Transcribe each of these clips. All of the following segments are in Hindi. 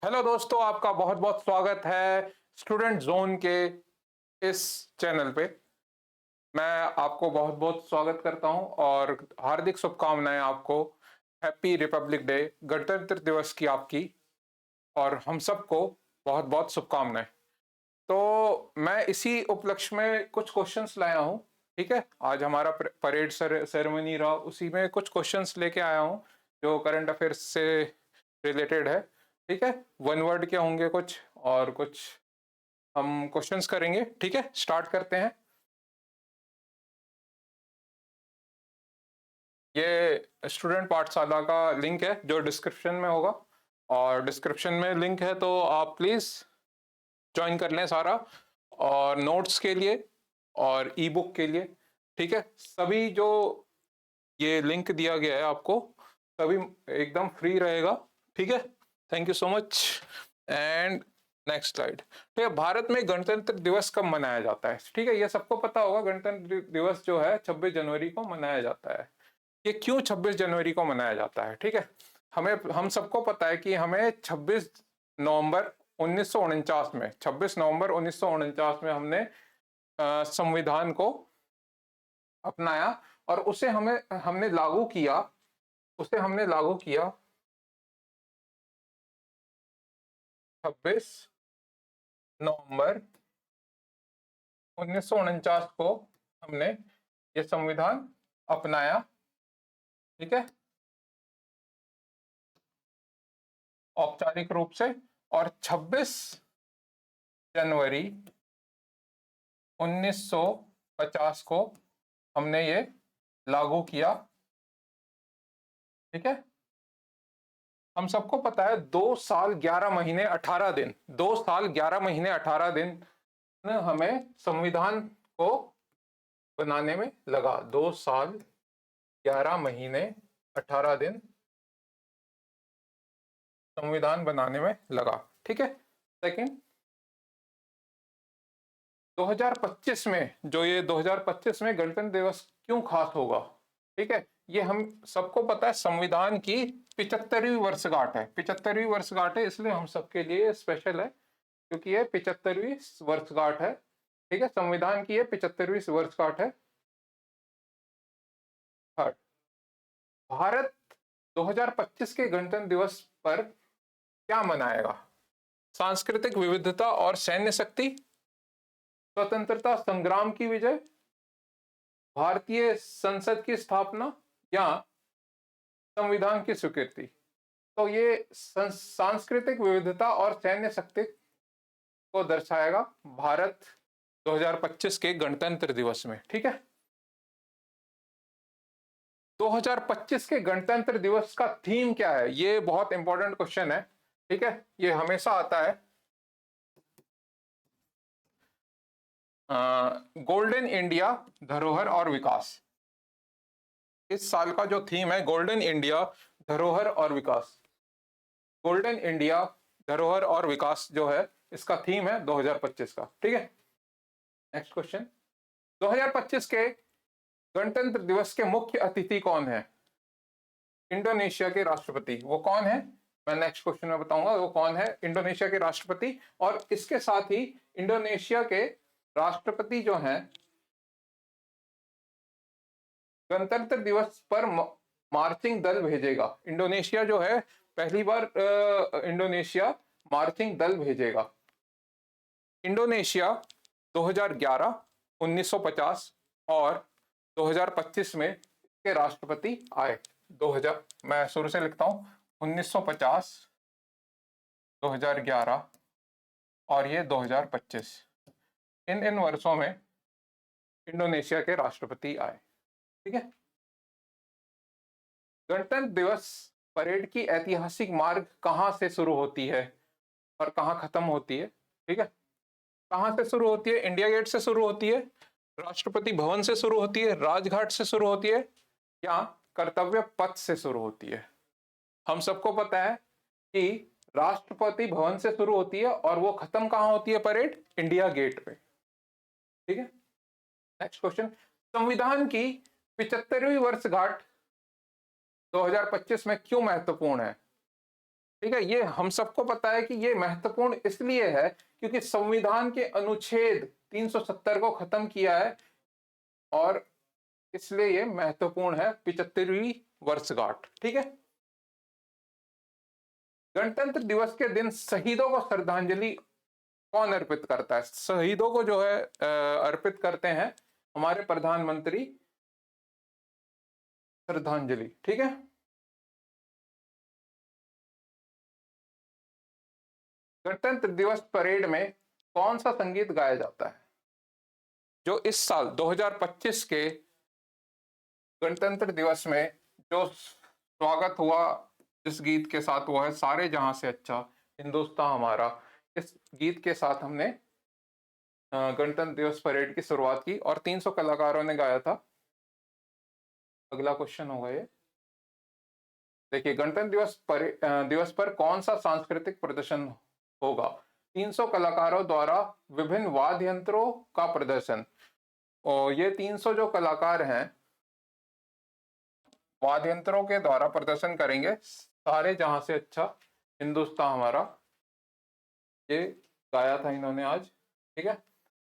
हेलो दोस्तों, आपका बहुत बहुत स्वागत है स्टूडेंट जोन के इस चैनल पे। मैं आपको बहुत बहुत स्वागत करता हूं और हार्दिक शुभकामनाएं आपको। हैप्पी रिपब्लिक डे, गणतंत्र दिवस की आपकी और हम सबको बहुत बहुत शुभकामनाएं। तो मैं इसी उपलक्ष्य में कुछ क्वेश्चंस लाया हूं। ठीक है, आज हमारा परेड सेरेमनी रहा, उसी में कुछ क्वेश्चंस लेके आया हूं जो करंट अफेयर्स से रिलेटेड है। ठीक है, वन वर्ड के होंगे कुछ और कुछ हम क्वेश्चंस करेंगे। ठीक है, स्टार्ट करते हैं। ये स्टूडेंट पाठशाला का लिंक है जो डिस्क्रिप्शन में होगा, और डिस्क्रिप्शन में लिंक है तो आप प्लीज ज्वाइन कर लें सारा, और नोट्स के लिए और ई बुक के लिए। ठीक है, सभी जो ये लिंक दिया गया है आपको सभी एकदम फ्री रहेगा। ठीक है, thank you so much. And next slide. ठीक है, भारत में गणतंत्र दिवस कब मनाया जाता है? ठीक है, ये सबको पता होगा, गणतंत्र दिवस जो है 26 जनवरी को मनाया जाता है। ये क्यों 26 जनवरी को मनाया जाता है? ठीक है, हम सबको पता है कि हमें 26 नवंबर 1949 में 26 नवंबर 1949 में हमने संविधान को अपनाया, और उसे हमें हमने लागू किया उसे हमने लागू किया 26 नवंबर 1949 को हमने ये संविधान अपनाया। ठीक है, औपचारिक रूप से। और 26 जनवरी 1950 को हमने ये लागू किया। ठीक है, हम सबको पता है 2 साल 11 महीने 18 दिन 2 साल 11 महीने 18 दिन हमें संविधान को बनाने में लगा। 2 साल 11 महीने 18 दिन संविधान बनाने में लगा। ठीक है, सेकंड, 2025 में जो ये 2025 में गणतंत्र दिवस क्यों खास होगा? ठीक है, ये हम सबको पता है, संविधान की 75वीं वर्षगांठ है। 75वीं वर्षगांठ है, इसलिए हम सबके लिए स्पेशल है क्योंकि ये 75वीं वर्षगांठ है। ठीक है, संविधान की ये 75वीं वर्षगांठ है। थर्ड, भारत 2025 के गणतंत्र दिवस पर क्या मनाएगा? सांस्कृतिक विविधता और सैन्य शक्ति, स्वतंत्रता संग्राम की विजय, भारतीय संसद की स्थापना, या संविधान की स्वीकृति। तो ये सांस्कृतिक विविधता और सैन्य शक्ति को दर्शाएगा भारत 2025 के गणतंत्र दिवस में। ठीक है, 2025 के गणतंत्र दिवस का थीम क्या है? ये बहुत इंपॉर्टेंट क्वेश्चन है। ठीक है, ये हमेशा आता है। गोल्डन इंडिया, धरोहर और विकास। इस साल का जो थीम है गोल्डन इंडिया, धरोहर और विकास। गोल्डन इंडिया, धरोहर और विकास जो है इसका थीम है 2025 का। ठीक है, नेक्स्ट क्वेश्चन। 2025 के गणतंत्र दिवस के मुख्य अतिथि कौन है? इंडोनेशिया के राष्ट्रपति। वो कौन है? मैं नेक्स्ट क्वेश्चन में बताऊंगा वो कौन है, इंडोनेशिया के राष्ट्रपति। और इसके साथ ही इंडोनेशिया के राष्ट्रपति जो हैं गणतंत्र दिवस पर मार्चिंग दल भेजेगा। इंडोनेशिया जो है पहली बार इंडोनेशिया मार्चिंग दल भेजेगा। इंडोनेशिया 2011, 1950 और 2025 में के राष्ट्रपति आए। 2000, मैं शुरू से लिखता हूं, 1950, 2011 और ये 2025। इन वर्षों में इंडोनेशिया के राष्ट्रपति आए। ठीक है, गणतंत्र दिवस परेड की ऐतिहासिक मार्ग कहां से शुरू होती है और कहां खत्म होती है? ठीक है, कहां से शुरू होती है? इंडिया गेट से शुरू होती है, राष्ट्रपति भवन से शुरू होती है, राजघाट से शुरू होती है, या कर्तव्य पथ से शुरू होती है? हम सबको पता है कि राष्ट्रपति भवन से शुरू होती है और वो खत्म कहां होती है परेड? इंडिया गेट पे। ठीक है, नेक्स्ट क्वेश्चन। संविधान की 75वीं वर्षगांठ 2025 में क्यों महत्वपूर्ण है? ठीक है, ये हम सबको पता है कि ये महत्वपूर्ण इसलिए है क्योंकि संविधान के अनुच्छेद 370 को खत्म किया है और इसलिए ये महत्वपूर्ण है 75वीं वर्षगांठ। ठीक है, गणतंत्र दिवस के दिन शहीदों को श्रद्धांजलि कौन अर्पित करता है? शहीदों को जो है अर्पित करते हैं हमारे प्रधानमंत्री श्रद्धांजलि। ठीक है, गणतंत्र दिवस परेड में कौन सा संगीत गाया जाता है? जो इस साल 2025 के गणतंत्र दिवस में जो स्वागत हुआ जिस गीत के साथ, वो है सारे जहां से अच्छा हिंदुस्तान हमारा। इस गीत के साथ हमने गणतंत्र दिवस परेड की शुरुआत की और 300 कलाकारों ने गाया था। अगला क्वेश्चन होगा ये, देखिए, गणतंत्र दिवस पर कौन सा सांस्कृतिक प्रदर्शन होगा? 300 कलाकारों द्वारा विभिन्न वाद्य यंत्रों का प्रदर्शन। और ये 300 जो कलाकार हैं वाद्य यंत्रों के द्वारा प्रदर्शन करेंगे सारे जहां से अच्छा हिंदुस्तान हमारा, ये गाया था इन्होंने आज। ठीक है,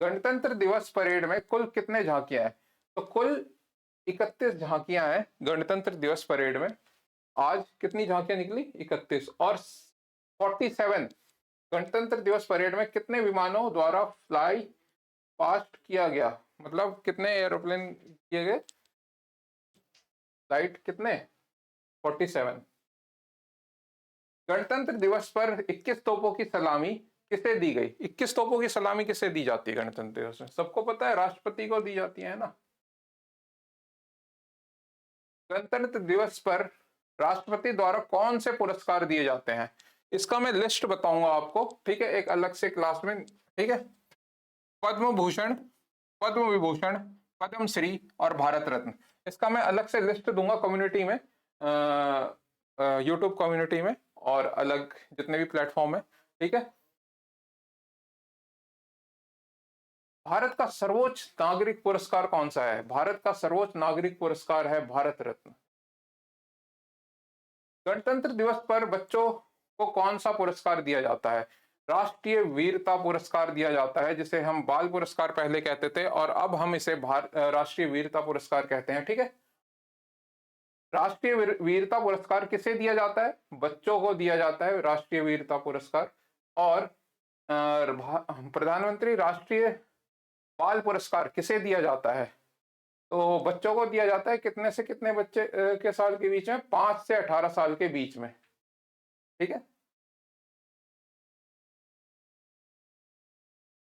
गणतंत्र दिवस परेड में कुल कितने झांकियां हैं? तो कुल 31 झांकियां हैं गणतंत्र दिवस परेड में। आज कितनी झांकियां निकली? 31। और 47 गणतंत्र दिवस परेड में कितने विमानों द्वारा फ्लाई पास्ट किया गया? मतलब कितने एरोप्लेन किए गए फ्लाइट? कितने? 47। गणतंत्र दिवस पर 21 तोपों की सलामी किसे दी गई? 21 तोपों की सलामी किसे दी जाती है गणतंत्र दिवस में? सबको पता है, राष्ट्रपति को दी जाती है ना। गणतंत्र दिवस पर राष्ट्रपति द्वारा कौन से पुरस्कार दिए जाते हैं? इसका मैं लिस्ट बताऊंगा आपको, ठीक है, एक अलग से क्लास में। ठीक है, पद्म भूषण, पद्म विभूषण, पद्मश्री और भारत रत्न, इसका मैं अलग से लिस्ट दूंगा कम्युनिटी में, यूट्यूब कम्युनिटी में और अलग जितने भी प्लेटफॉर्म है। ठीक है, भारत का सर्वोच्च नागरिक पुरस्कार कौन सा है? भारत का सर्वोच्च नागरिक पुरस्कार है भारत रत्न। गणतंत्र दिवस पर बच्चों को कौन सा पुरस्कार दिया जाता है? राष्ट्रीय वीरता पुरस्कार दिया जाता है, जिसे हम बाल पुरस्कार पहले कहते थे और अब हम इसे राष्ट्रीय वीरता पुरस्कार कहते हैं। ठीक है, राष्ट्रीय वीरता पुरस्कार किसे दिया जाता है? बच्चों को दिया जाता है राष्ट्रीय वीरता पुरस्कार। और प्रधानमंत्री राष्ट्रीय बाल पुरस्कार किसे दिया जाता है? तो बच्चों को दिया जाता है कितने से कितने बच्चे के साल के बीच में? 5 से 18 साल के बीच में। ठीक है,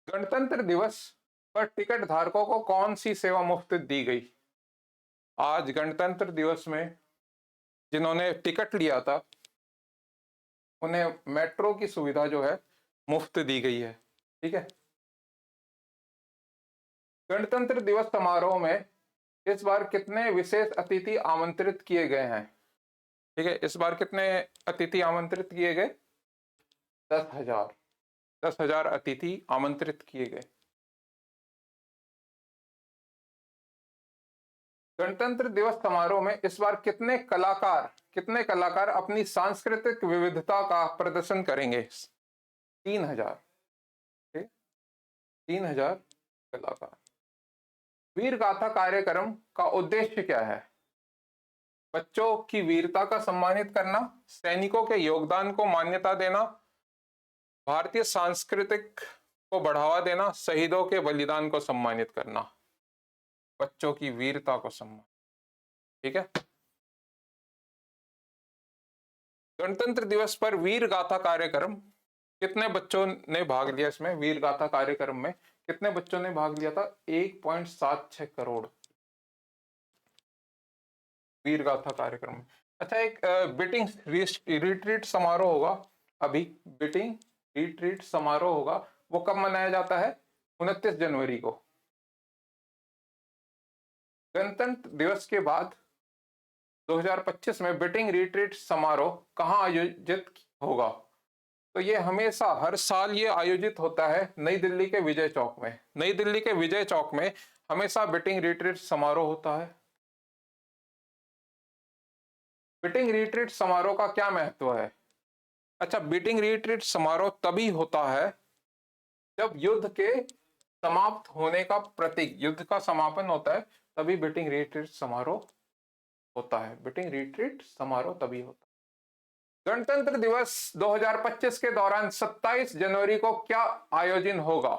गणतंत्र दिवस पर टिकट धारकों को कौन सी सेवा मुफ्त दी गई? आज गणतंत्र दिवस में जिन्होंने टिकट लिया था उन्हें मेट्रो की सुविधा जो है मुफ्त दी गई है। ठीक है, गणतंत्र दिवस समारोह में इस बार कितने विशेष अतिथि आमंत्रित किए गए हैं? ठीक है, इस बार कितने अतिथि आमंत्रित किए गए? 10,000। 10,000 अतिथि आमंत्रित किए गए। गणतंत्र दिवस समारोह में इस बार कितने कलाकार अपनी सांस्कृतिक विविधता का प्रदर्शन करेंगे? 3,000। 3,000 कलाकार। वीर गाथा कार्यक्रम का उद्देश्य क्या है? बच्चों की वीरता का सम्मानित करना, सैनिकों के योगदान को मान्यता देना, भारतीय सांस्कृतिक को बढ़ावा देना, शहीदों के बलिदान को सम्मानित करना, बच्चों की वीरता को सम्मान। ठीक है, गणतंत्र दिवस पर वीर गाथा कार्यक्रम कितने बच्चों ने भाग लिया? इसमें वीर गाथा कार्यक्रम में कितने बच्चों ने भाग लिया था? 1.76 करोड़ वीर गाथा कार्यक्रम में। अच्छा, एक बिटिंग रिट्रीट समारोह होगा, अभी बिटिंग रिट्रीट समारोह होगा, वो कब मनाया जाता है? 29 जनवरी को। गणतंत्र दिवस के बाद 2025 में बिटिंग रिट्रीट समारोह कहाँ आयोजित होगा? तो ये हमेशा हर साल ये आयोजित होता है नई दिल्ली के विजय चौक में। नई दिल्ली के विजय चौक में हमेशा बिटिंग रिट्रीट समारोह होता है। बिटिंग रिट्रीट समारोह का क्या महत्व है? अच्छा, बीटिंग रिट्रीट समारोह तभी होता है जब युद्ध के समाप्त होने का प्रतीक, युद्ध का समापन होता है, तभी बीटिंग रिट्रीट समारोह होता है। बीटिंग रिट्रीट समारोह तभी होता है। गणतंत्र दिवस 2025 के दौरान 27 जनवरी को क्या आयोजन होगा?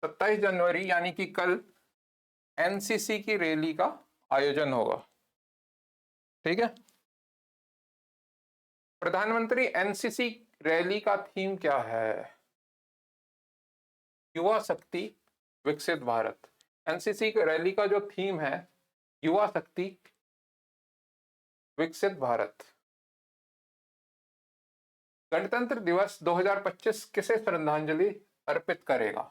27 जनवरी यानी कि कल एनसीसी की रैली का आयोजन होगा। ठीक है। प्रधानमंत्री एनसीसी रैली का थीम क्या है? युवा शक्ति विकसित भारत। एनसीसी रैली का जो थीम है युवा शक्ति विकसित भारत। गणतंत्र दिवस 2025 किसे श्रद्धांजलि अर्पित करेगा?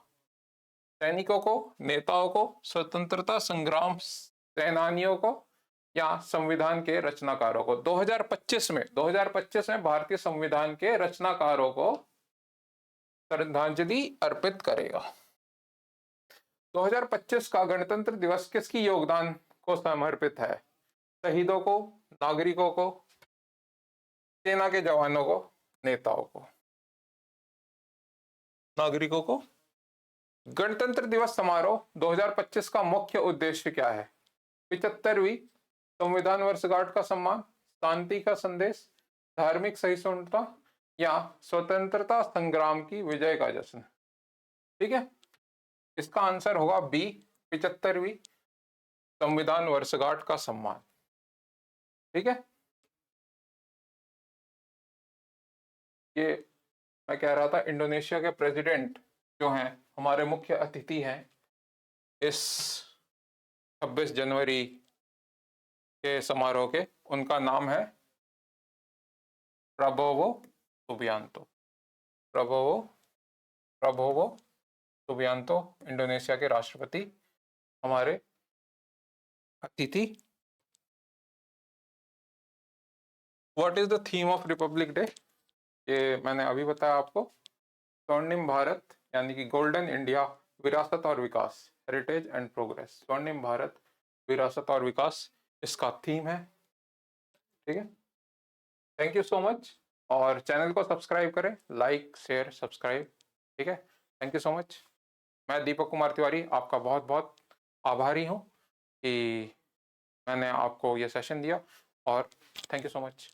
सैनिकों को, नेताओं को, स्वतंत्रता संग्राम सेनानियों को, या संविधान के रचनाकारों को? 2025 में भारतीय संविधान के रचनाकारों को श्रद्धांजलि अर्पित करेगा। 2025 का गणतंत्र दिवस किसकी योगदान को समर्पित है? शहीदों को, नागरिकों को, सेना के जवानों को, नेताओं को? नागरिकों को। गणतंत्र दिवस समारोह 2025 का मुख्य उद्देश्य क्या है? 75वीं संविधान वर्षगांठ का सम्मान, शांति का संदेश, धार्मिक सहिष्णुता, या स्वतंत्रता संग्राम की विजय का जश्न? ठीक है, इसका आंसर होगा बी, 75वीं संविधान वर्षगांठ का सम्मान। ठीक है, ये मैं कह रहा था इंडोनेशिया के प्रेसिडेंट जो हैं, हमारे मुख्य अतिथि हैं इस 26 जनवरी के समारोह के, उनका नाम है Prabowo Subianto. Prabowo Subianto Indonesia के राष्ट्रपति हमारे अतिथि। What is the theme of Republic day? ये मैंने अभी बताया आपको। स्वर्णिम भारत यानी कि गोल्डन इंडिया, विरासत और विकास, हेरिटेज एंड प्रोग्रेस। स्वर्णिम भारत, विरासत और विकास इसका थीम है। ठीक है, थैंक यू सो मच। और चैनल को सब्सक्राइब करें, लाइक शेयर सब्सक्राइब। ठीक है, थैंक यू सो मच। मैं दीपक कुमार तिवारी आपका बहुत बहुत आभारी हूँ कि मैंने आपको ये सेशन दिया, और थैंक यू सो मच।